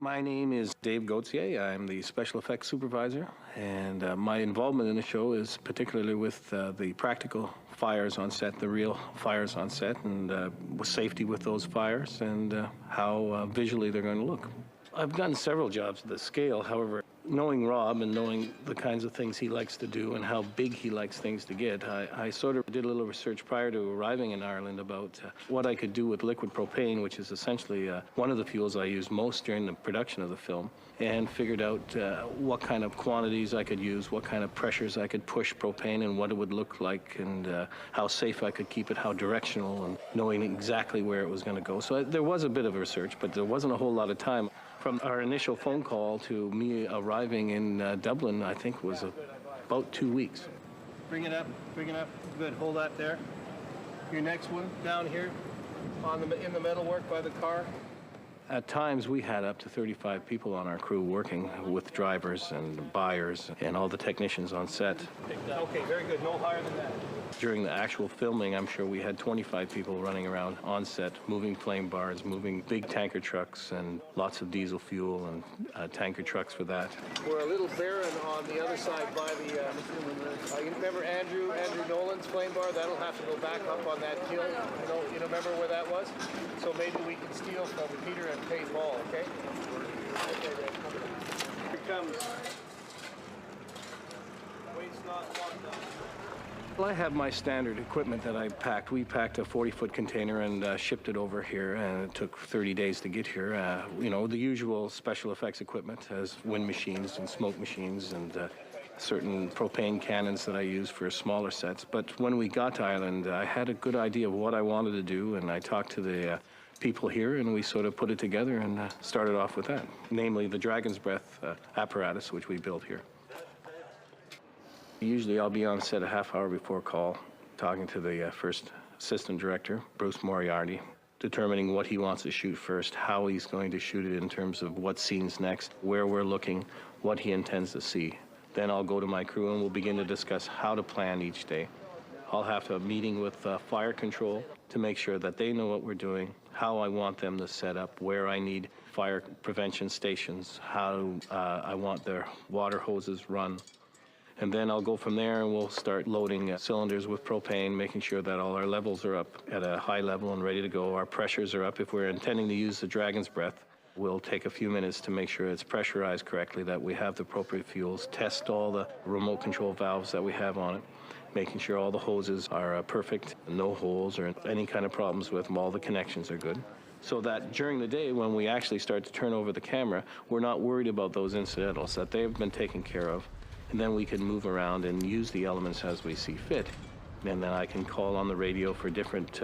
My name is Dave Gauthier. I'm the special effects supervisor, and my involvement in the show is particularly with the practical fires on set, the real fires on set, and with safety with those fires, and how visually they're going to look. I've done several jobs at this scale. However, knowing Rob and knowing the kinds of things he likes to do and how big he likes things to get, I sort of did a little research prior to arriving in Ireland about what I could do with liquid propane, which is essentially one of the fuels I use most during the production of the film, and figured out what kind of quantities I could use, what kind of pressures I could push propane and what it would look like, and how safe I could keep it, how directional, and knowing exactly where it was going to go. So there was a bit of research, but there wasn't a whole lot of time. From our initial phone call to me arriving in Dublin, I think was about 2 weeks. Bring it up, good, hold that there. Your next one, down here, in the metal work by the car. At times, we had up to 35 people on our crew working with drivers and buyers and all the technicians on set. Okay, very good, no higher than that. During the actual filming, I'm sure we had 25 people running around on set, moving flame bars, moving big tanker trucks, and lots of diesel fuel and tanker trucks for that. We're a little barren on the other side by the, you remember Andrew Nolan's flame bar? That'll have to go back up on that hill. You remember where that was? So maybe we can steal from Peter and pay Paul, okay? Here it comes. Wait's not locked up. Well, I have my standard equipment that I packed. We packed a 40-foot container and shipped it over here, and it took 30 days to get here. You know, the usual special effects equipment as wind machines and smoke machines and certain propane cannons that I use for smaller sets. But when we got to Ireland, I had a good idea of what I wanted to do, and I talked to the people here, and we sort of put it together and started off with that, namely the Dragon's Breath apparatus, which we built here. Usually I'll be on set a half hour before call, talking to the first assistant director, Bruce Moriarty, determining what he wants to shoot first, how he's going to shoot it in terms of what scenes next, where we're looking, what he intends to see. Then I'll go to my crew and we'll begin to discuss how to plan each day. I'll have to have a meeting with fire control to make sure that they know what we're doing, how I want them to set up, where I need fire prevention stations, how I want their water hoses run. And then I'll go from there and we'll start loading cylinders with propane, making sure that all our levels are up at a high level and ready to go. Our pressures are up. If we're intending to use the Dragon's Breath, we'll take a few minutes to make sure it's pressurized correctly, that we have the appropriate fuels, test all the remote control valves that we have on it, making sure all the hoses are perfect, no holes or any kind of problems with them, all the connections are good. So that during the day, when we actually start to turn over the camera, we're not worried about those incidentals, that they've been taken care of. And then we can move around and use the elements as we see fit. And then I can call on the radio for different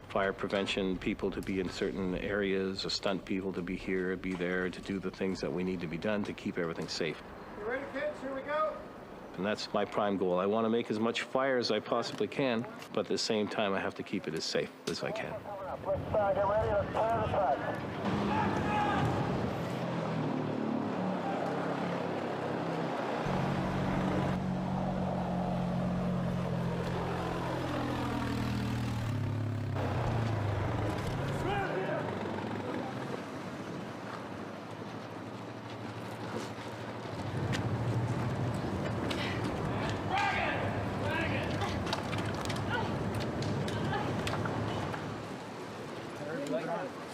fire prevention people to be in certain areas, or stunt people to be here, be there, to do the things that we need to be done to keep everything safe. You ready, kids? Here we go. And that's my prime goal. I want to make as much fire as I possibly can, but at the same time, I have to keep it as safe as I can. Get ready, let's clear the track.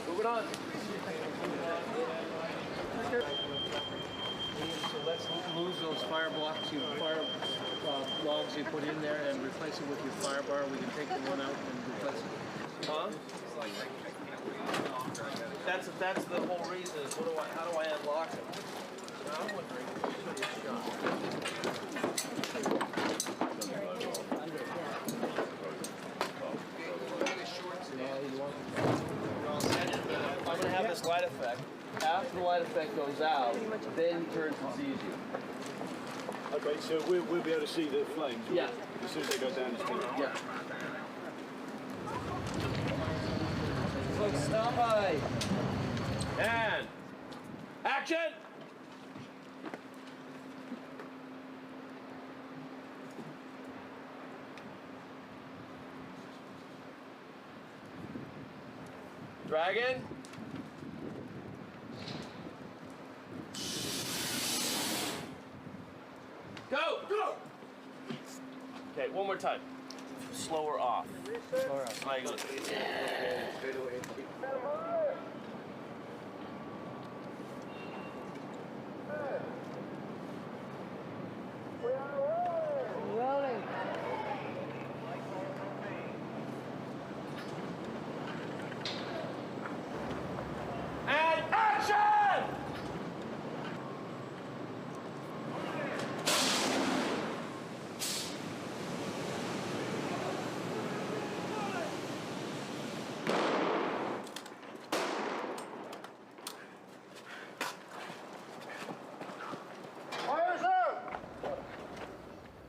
Move it on. So let's lose those fire blocks, logs you put in there and replace it with your fire bar. We can take the one out and replace it. Huh? That's the whole reason is how do I unlock it? I'm wondering. I'm going to have this light effect. After the light effect goes out, then he turns and sees you. Okay, so we'll be able to see the flames? Yeah. As soon as they go down the street? Yeah. Folks, stand by. And action! Dragon. Go! Go! Okay, one more time. Slower off. Slower off. Like, and action!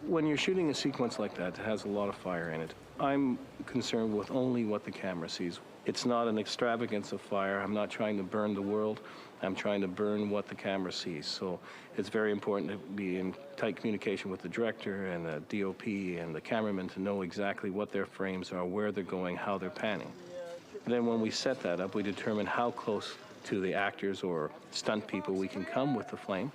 When you're shooting a sequence like that has a lot of fire in it, I'm concerned with only what the camera sees. It's not an extravagance of fire. I'm not trying to burn the world. I'm trying to burn what the camera sees. So it's very important to be in tight communication with the director and the DOP and the cameraman to know exactly what their frames are, where they're going, how they're panning. Then when we set that up, we determine how close to the actors or stunt people we can come with the flame.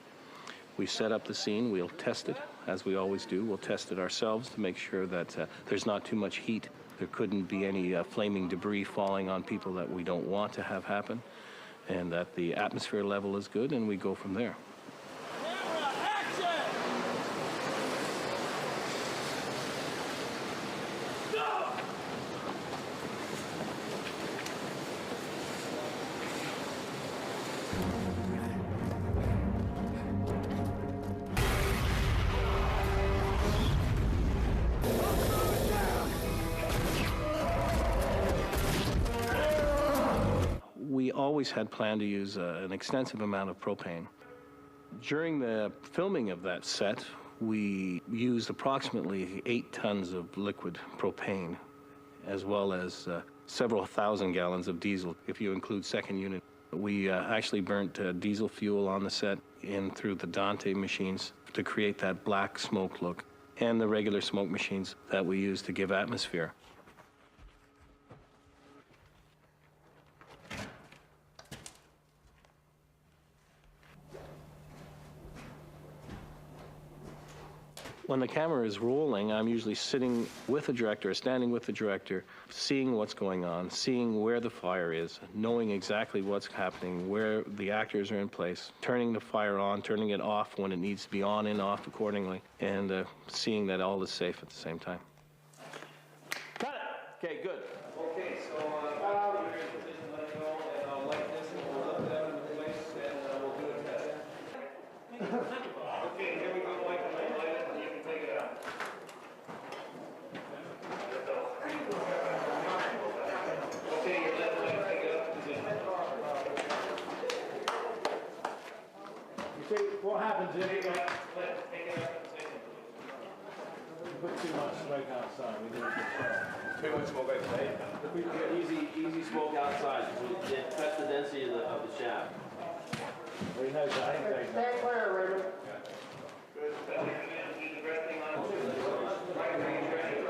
We set up the scene, we'll test it, as we always do. We'll test it ourselves to make sure that there's not too much heat. There couldn't be any flaming debris falling on people that we don't want to have happen, and that the atmosphere level is good, and we go from there. Camera, action! Go! We always had planned to use an extensive amount of propane. During the filming of that set, we used approximately 8 tons of liquid propane, as well as several thousand gallons of diesel, if you include second unit. We actually burnt diesel fuel on the set in through the Dante machines to create that black smoke look, and the regular smoke machines that we use to give atmosphere. When the camera is rolling, I'm usually sitting with the director, standing with the director, seeing what's going on, seeing where the fire is, knowing exactly what's happening, where the actors are in place, turning the fire on, turning it off when it needs to be on and off accordingly, and seeing that all is safe at the same time. Cut it! Okay, good. Okay, so you're in position, let me go, and I'll light this, and we'll look that into place, and we'll do a test. Okay, here we go, Mike, and light it, and you can take it out. Okay, you're letting Mike take it up to position. You see what happens if Take it up to position. you put too much smoke outside? We need to Too much smoke outside. If we can get easy smoke outside, because it cuts the density of the shaft. We know that. Stay clear, Raymond. Good. Keep the breath thing on. Right, ready, ready.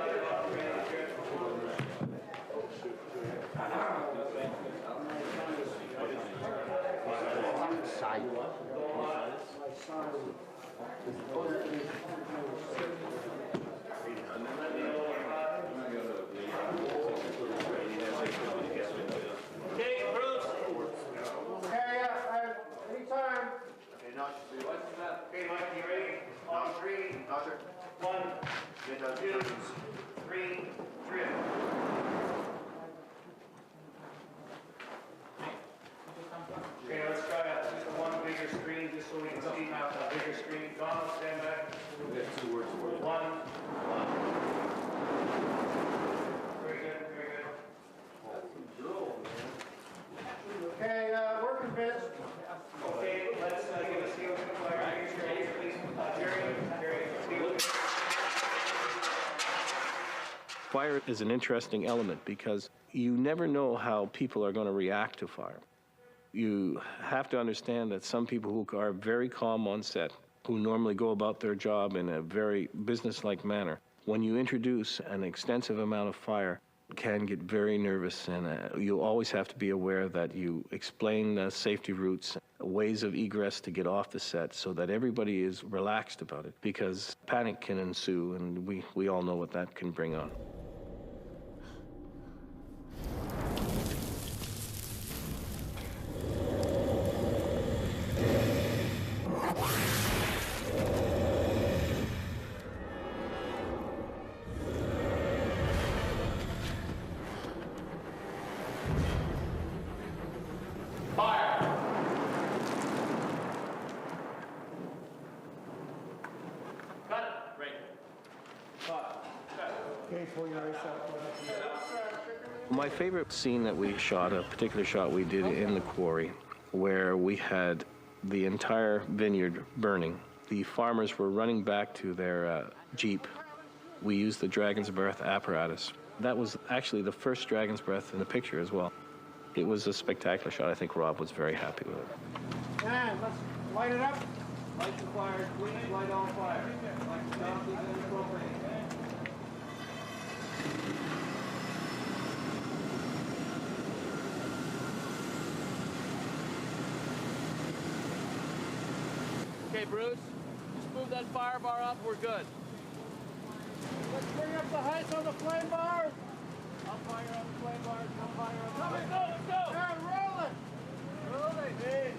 Okay, Bruce. Okay, anytime. Okay, Mike, you ready? On 3. 1, 2, 3, trip. Okay, let's try out just one bigger screen, just so we can see a bigger screen. Donald, stand back. We have 2 words for you. 1. Very good, very good. Okay, we're convinced. Okay, let's give a seal to the fire. Jerry, please. Jerry, seal. Fire is an interesting element because you never know how people are going to react to fire. You have to understand that some people who are very calm on set, who normally go about their job in a very business-like manner, when you introduce an extensive amount of fire, can get very nervous, and you always have to be aware that you explain the safety routes. ways of egress to get off the set so that everybody is relaxed about it, because panic can ensue, and we all know what that can bring on. My favorite scene that we shot, a particular shot we did in the quarry, where we had the entire vineyard burning. The farmers were running back to their Jeep. We used the Dragon's Breath apparatus. That was actually the first Dragon's Breath in the picture as well. It was a spectacular shot. I think Rob was very happy with it. And let's light it up. Light the fire, please. Light all fire. Like the donkeys in the propane. Okay, Bruce, just move that fire bar up, we're good. Let's bring up the heights on the flame bars. I'll fire up the flame bars. I'll fire up the flame bars. Let's go! Yeah, roll it! Roll it. Hey.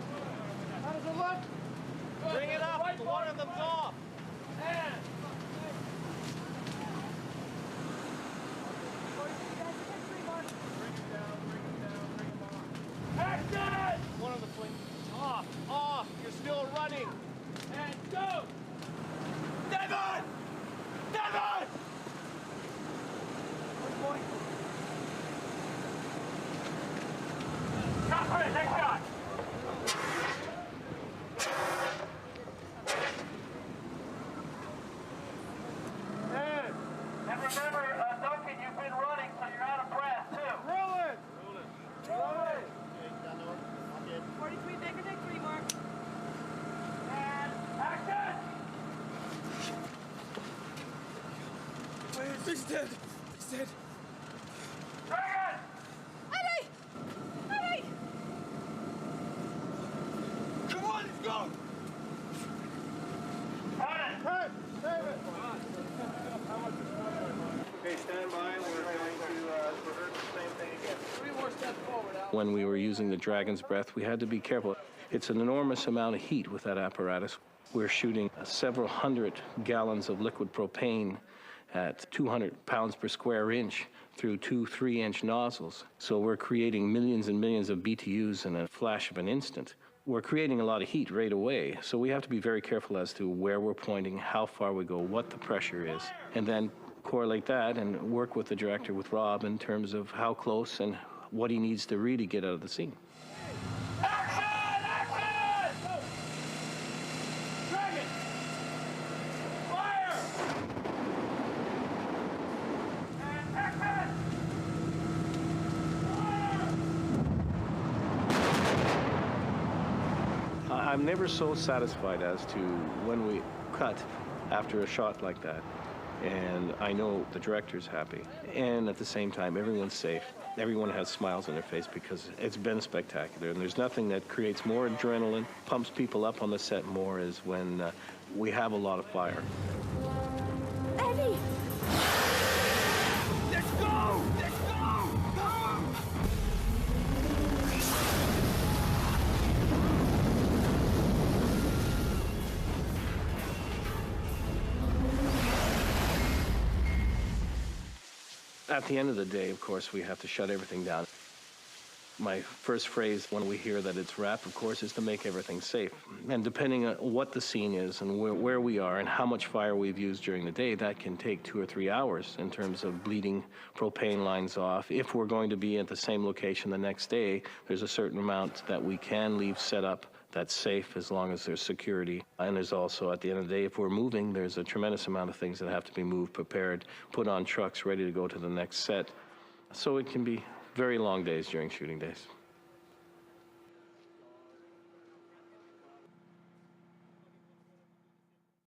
How does it look? Bring it up, one of them's off. And... Action! One of the flames. Off, you're still running. And go! Devon! Devon! Shot for it, next shot! And remember, Duncan, you've been running, so you're out of breath, too. Roll it! Roll it! 43 Baker Dick, 3 mark. And action! He's dead. He's dead. Dragon! Eddie! Eddie! Come on, let's go. Hey, save it! Okay, stand by. We're going to rehearse the same thing again. 3 more steps forward, Al. When we were using the Dragon's Breath, we had to be careful. It's an enormous amount of heat with that apparatus. We're shooting several hundred gallons of liquid propane at 200 pounds per square inch through 2 3-inch nozzles. So we're creating millions and millions of BTUs in a flash of an instant. We're creating a lot of heat right away, so we have to be very careful as to where we're pointing, how far we go, what the pressure is, and then correlate that and work with the director, with Rob, in terms of how close and what he needs to really get out of the scene. Action! Action! Dragon! Fire! And action! Fire! I'm never so satisfied as to when we cut after a shot like that. And I know the director's happy. And at the same time, everyone's safe. Everyone has smiles on their face because it's been spectacular. And there's nothing that creates more adrenaline, pumps people up on the set more, is when we have a lot of fire. Eddie! Let's go. Let's go. Go. At the end of the day, of course, we have to shut everything down. My first phrase when we hear that it's wrapped, of course, is to make everything safe. And depending on what the scene is and where we are and how much fire we've used during the day, that can take 2 or 3 hours in terms of bleeding propane lines off. If we're going to be at the same location the next day, there's a certain amount that we can leave set up that's safe as long as there's security. And there's also, at the end of the day, if we're moving, there's a tremendous amount of things that have to be moved, prepared, put on trucks, ready to go to the next set. So it can be very long days during shooting days.